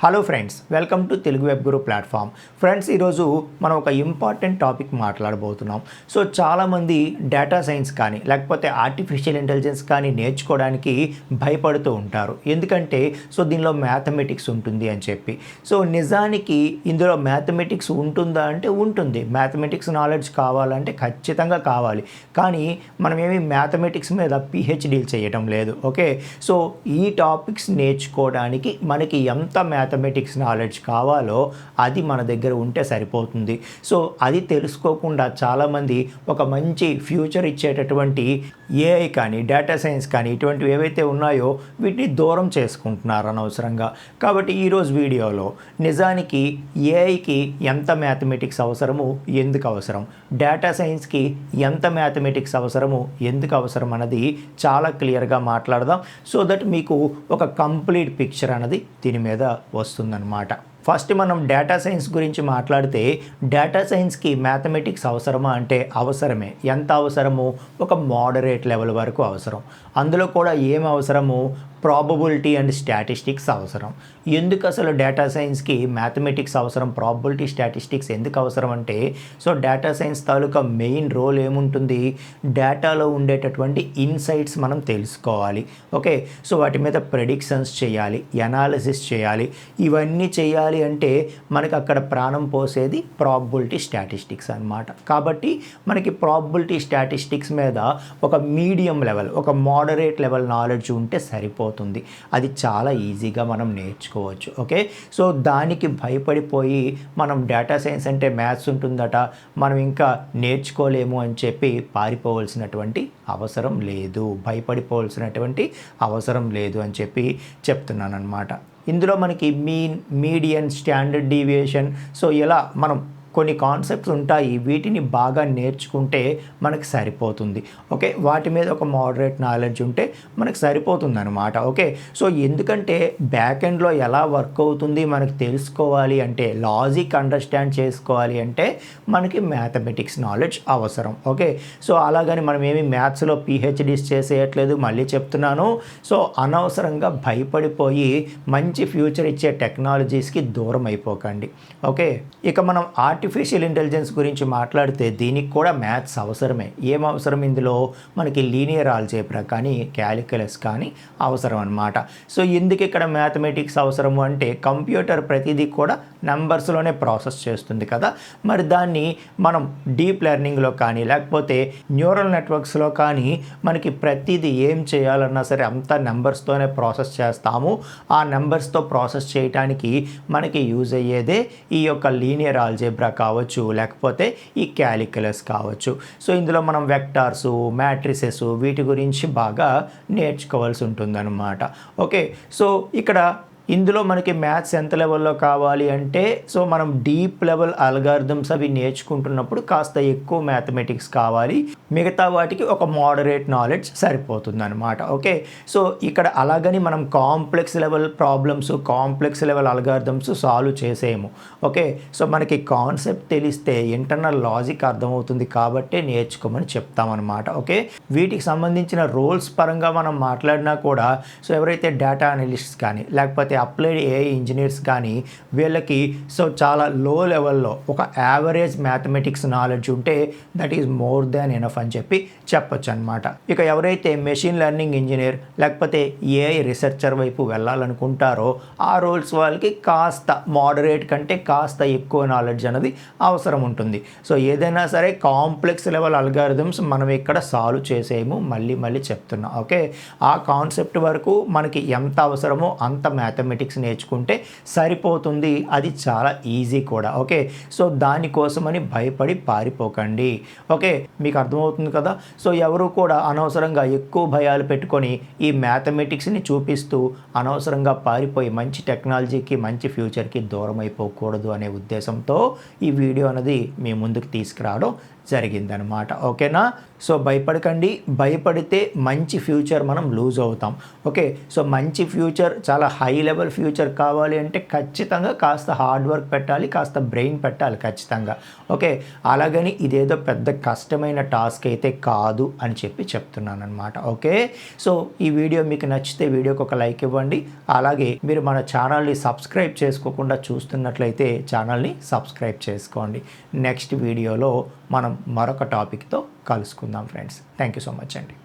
Hello friends, welcome to Telugu web Guru platform. Friends, ఈరోజు మనం ఒక ఇంపార్టెంట్ టాపిక్ మాట్లాడబోతున్నాం. సో చాలామంది డేటా సైన్స్ కానీ లేకపోతే ఆర్టిఫిషియల్ ఇంటెలిజెన్స్ కానీ నేర్చుకోవడానికి భయపడుతూ ఉంటారు. ఎందుకంటే దీనిలో మ్యాథమెటిక్స్ ఉంటుంది అని చెప్పి. సో నిజానికి ఇందులో మ్యాథమెటిక్స్ ఉంటుందా అంటే ఉంటుంది. మ్యాథమెటిక్స్ నాలెడ్జ్ కావాలంటే ఖచ్చితంగా కావాలి. కానీ మనమేమి మ్యాథమెటిక్స్ మీద పిహెచ్డీలు చేయడం లేదు. ఓకే, సో ఈ టాపిక్స్ నేర్చుకోవడానికి మనకి ఎంత మ్యాథమెటిక్స్ నాలెడ్జ్ కావాలో అది మన దగ్గర ఉంటే సరిపోతుంది. సో అది తెలుసుకోకుండా చాలామంది ఒక మంచి ఫ్యూచర్ ఇచ్చేటటువంటి ఏఐ కానీ డేటా సైన్స్ కానీ ఇటువంటివి ఏవైతే ఉన్నాయో వీటిని దూరం చేసుకుంటున్నారు అనవసరంగా. కాబట్టి ఈరోజు వీడియోలో నిజానికి ఏఐకి ఎంత మ్యాథమెటిక్స్ అవసరము, ఎందుకు అవసరం, డేటా సైన్స్కి ఎంత మ్యాథమెటిక్స్ అవసరము, ఎందుకు అవసరం అన్నది చాలా క్లియర్గా మాట్లాడదాం. సో దట్ మీకు ఒక కంప్లీట్ పిక్చర్ అనేది దీని మీద వస్తుందన్నమాట. ఫస్ట్ మనం డేటా సైన్స్ గురించి మాట్లాడితే డేటా సైన్స్కి మ్యాథమెటిక్స్ అవసరమా అంటే అవసరమే. ఎంత అవసరము? ఒక మోడరేట్ లెవెల్ వరకు అవసరం. అందులో కూడా ఏం అవసరము? ప్రాబబిలిటీ అండ్ స్టాటిస్టిక్స్ అవసరం. ఎందుకు అసలు డేటా సైన్స్కి మ్యాథమెటిక్స్ అవసరం, ప్రాబబిలిటీ స్టాటిస్టిక్స్ ఎందుకు అవసరం అంటే డేటా సైన్స్ తాలూకా మెయిన్ రోల్ ఏముంటుంది? డేటాలో ఉండేటటువంటి ఇన్సైట్స్ మనం తెలుసుకోవాలి. ఓకే, సో వాటి మీద ప్రెడిక్షన్స్ చేయాలి, ఎనాలిసిస్ చేయాలి. ఇవన్నీ చేయాలి అంటే మనకి అక్కడ ప్రాణం పోసేది ప్రాబబిలిటీ స్టాటిస్టిక్స్ అన్నమాట. కాబట్టి మనకి ప్రాబబిలిటీ స్టాటిస్టిక్స్ మీద ఒక మీడియం లెవెల్, ఒక మోడరేట్ లెవెల్ నాలెడ్జ్ ఉంటే సరిపోతుంది. అది చాలా ఈజీగా మనం నేర్చుకోవచ్చు. ఓకే, సో దానికి భయపడిపోయి మనం డేటా సైన్స్ అంటే మ్యాథ్స్ ఉంటుందట, మనం ఇంకా నేర్చుకోలేము అని చెప్పి పారిపోవలసినటువంటి అవసరం లేదు, భయపడిపోవలసినటువంటి అవసరం లేదు అని చెప్పి చెప్తున్నాను అనమాట. ఇందులో మనకి mean, median, standard deviation, so ఇలా మనం కొన్ని కాన్సెప్ట్స్ ఉంటాయి. వీటిని బాగా నేర్చుకుంటే మనకు సరిపోతుంది. ఓకే, వాటి మీద ఒక మోడరేట్ నాలెడ్జ్ ఉంటే మనకు సరిపోతుంది అనమాట. ఓకే, సో ఎందుకంటే బ్యాక్ ఎండ్లో ఎలా వర్క్ అవుతుంది మనకు తెలుసుకోవాలి అంటే, లాజిక్ అండర్స్టాండ్ చేసుకోవాలి అంటే మనకి మ్యాథమెటిక్స్ నాలెడ్జ్ అవసరం. ఓకే, సో అలాగని మనం ఏమి మ్యాథ్స్లో పిహెచ్డీస్ చేసేయట్లేదు, మళ్ళీ చెప్తున్నాను. సో అనవసరంగా భయపడిపోయి మంచి ఫ్యూచర్ ఇచ్చే టెక్నాలజీస్కి దూరం అయిపోకండి. ఓకే, ఇక మనం ఆర్టిఫిషియల్ ఇంటెలిజెన్స్ గురించి మాట్లాడితే దీనికి కూడా మ్యాథ్స్ అవసరమే. ఏం అవసరం? ఇందులో మనకి లీనియర్ ఆల్జీబ్రా కానీ క్యాలిక్యులస్ కానీ అవసరం అన్నమాట. సో ఎందుకు ఇక్కడ మ్యాథమెటిక్స్ అవసరము అంటే కంప్యూటర్ ప్రతిదీ కూడా నెంబర్స్లోనే ప్రాసెస్ చేస్తుంది కదా. మరి దాన్ని మనం డీప్ లెర్నింగ్లో కానీ లేకపోతే న్యూరల్ నెట్వర్క్స్లో కానీ మనకి ప్రతిదీ ఏం చేయాలన్నా సరే అంతా నెంబర్స్తోనే ప్రాసెస్ చేస్తాము. ఆ నెంబర్స్తో ప్రాసెస్ చేయడానికి మనకి యూజ్ అయ్యేదే ఈ యొక్క లీనియర్ ఆల్జీబ్రా కావచ్చు, లేకపోతే ఈ క్యాలిక్యులస్ కావచ్చు. సో ఇందులో మనం వెక్టార్సు, మ్యాట్రిసెస్ వీటి గురించి బాగా నేర్చుకోవాల్సి ఉంటుందన్నమాట. ఓకే, సో ఇక్కడ ఇందులో మనకి మ్యాథ్స్ ఎంత లెవెల్లో కావాలి అంటే మనం డీప్ లెవెల్ అల్గారిథమ్స్ అవి నేర్చుకుంటున్నప్పుడు కాస్త ఎక్కువ మ్యాథమెటిక్స్ కావాలి. మిగతా వాటికి ఒక మోడరేట్ నాలెడ్జ్ సరిపోతుంది అనమాట. ఓకే, సో ఇక్కడ అలాగని మనం complex level problems, complex level algorithms solve చేసేయము. ఓకే, సో మనకి కాన్సెప్ట్ తెలిస్తే ఇంటర్నల్ లాజిక్ అర్థమవుతుంది కాబట్టి నేర్చుకోమని చెప్తామన్నమాట. ఓకే, వీటికి సంబంధించిన రోల్స్ పరంగా మనం మాట్లాడినా కూడా ఎవరైతే డేటా అనలిస్ట్స్ కానీ లేకపోతే అప్లైడ్ ఏఐ ఇంజనీర్స్ కానీ వీళ్ళకి చాలా లో లెవెల్లో ఒక యావరేజ్ మ్యాథమెటిక్స్ నాలెడ్జ్ ఉంటే that is more than enough అని చెప్పి చెప్పొచ్చు అనమాట. ఇక ఎవరైతే మెషిన్ లెర్నింగ్ ఇంజనీర్ లేకపోతే ఏఐ రీసెర్చర్ వైపు వెళ్ళాలనుకుంటారో ఆ రోల్స్ వాళ్ళకి కాస్త మోడరేట్ కంటే కాస్త ఎక్కువ నాలెడ్జ్ అనేది అవసరం ఉంటుంది. సో ఏదైనా సరే కాంప్లెక్స్ లెవెల్ అల్గారిథమ్స్ మనం ఇక్కడ సాల్వ్ చేసేయము, మళ్ళీ చెప్తున్నా. ఓకే, ఆ కాన్సెప్ట్ వరకు మనకి ఎంత అవసరమో అంత మ్యాథమెటిక్స్ నేర్చుకుంటే సరిపోతుంది. అది చాలా ఈజీ కూడా. ఓకే, సో దానికోసమని భయపడి పారిపోకండి. ఓకే, మీకు అర్థమవుతుంది కదా. సో ఎవరు కూడా అనవసరంగా ఎక్కువ భయాలు పెట్టుకొని ఈ మ్యాథమెటిక్స్ని చూపిస్తూ అనవసరంగా పారిపోయి మంచి టెక్నాలజీకి, మంచి ఫ్యూచర్కి దూరం అయిపోకూడదు అనే ఉద్దేశంతో ఈ వీడియో అనేది మీ ముందుకు తీసుకురావడం జరిగిందనమాట. ఓకేనా? సో భయపడకండి. భయపడితే మంచి ఫ్యూచర్ మనం లూజ్ అవుతాం. ఓకే. సో మంచి ఫ్యూచర్, చాలా హై లెవెల్ ఫ్యూచర్ కావాలి అంటే ఖచ్చితంగా కాస్త హార్డ్ వర్క్ పెట్టాలి, కాస్త బ్రెయిన్ పెట్టాలి ఖచ్చితంగా. ఓకే. అలాగని ఇదేదో పెద్ద కష్టమైన టాస్క్ అయితే కాదు అని చెప్పి చెప్తున్నానమాట. ఓకే. సో ఈ వీడియో మీకు నచ్చితే వీడియోకి ఒక లైక్ ఇవ్వండి. అలాగే మీరు మన ఛానల్ని సబ్స్క్రైబ్ చేసుకోకుండా చూస్తున్నట్లయితే ఛానల్ని సబ్స్క్రైబ్ చేసుకోండి. నెక్స్ట్ వీడియోలో మనం మరొక టాపిక్తో కలుసుకుందాం friends. Thank you so much అండి.